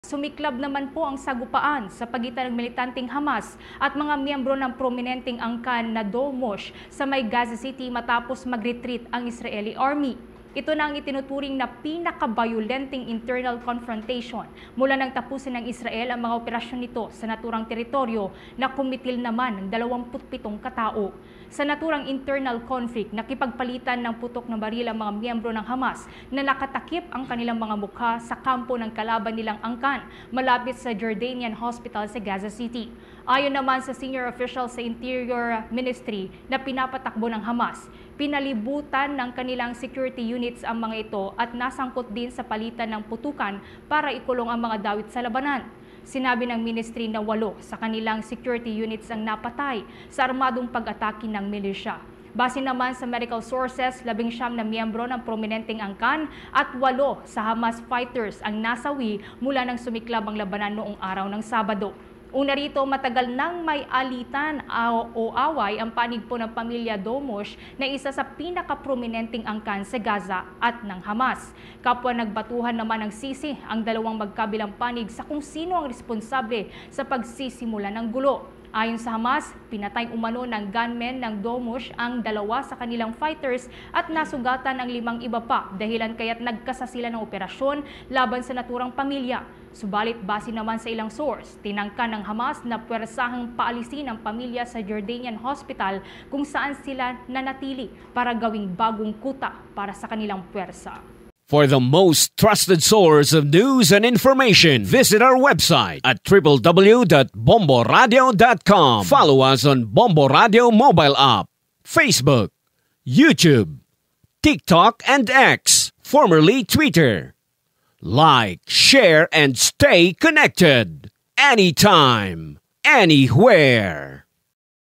Sumiklab naman po ang sagupaan sa pagitan ng militanteng Hamas at mga miyembro ng prominenteng angkan na Domosh sa may Gaza City matapos mag-retreat ang Israeli Army. Ito na ang itinuturing na pinaka-violenteng internal confrontation mula nang tapusin ng Israel ang mga operasyon nito sa naturang teritoryo na kumitil naman ng 27 katao. Sa naturang internal conflict, nakipagpalitan ng putok ng baril ang mga miyembro ng Hamas na nakatakip ang kanilang mga mukha sa kampo ng kalaban nilang angkan malapit sa Jordanian Hospital sa Gaza City. Ayon naman sa senior official sa Interior Ministry na pinapatakbo ng Hamas, pinalibutan ng kanilang security units ang mga ito at nasangkot din sa palitan ng putukan para ikulong ang mga dawit sa labanan. Sinabi ng ministry na 8 sa kanilang security units ang napatay sa armadong pag-atake ng milisya. Base naman sa medical sources, 19 na miyembro ng prominenteng angkan at 8 sa Hamas fighters ang nasawi mula nang sumiklab ang labanan noong araw ng Sabado. Una rito, matagal nang may alitan o away ang panig po ng pamilya Domosh na isa sa pinaka-prominenteng angkan sa Gaza at ng Hamas. Kapwa nagbatuhan naman ng sisi ang dalawang magkabilang panig sa kung sino ang responsable sa pagsisimula ng gulo. Ayon sa Hamas, pinatay umano ng gunmen ng Domosh ang 2 sa kanilang fighters at nasugatan ang 5 iba pa dahilan kaya't nagkasasila ng operasyon laban sa naturang pamilya. Subalit base naman sa ilang source, tinangka ng Hamas na puwersahang paalisin ang pamilya sa Jordanian Hospital kung saan sila nanatili para gawing bagong kuta para sa kanilang puwersa. For the most trusted source of news and information, visit our website at www.bomboradio.com. Follow us on Bombo Radio mobile app, Facebook, YouTube, TikTok, and X, formerly Twitter. Like, share, and stay connected. Anytime, anywhere.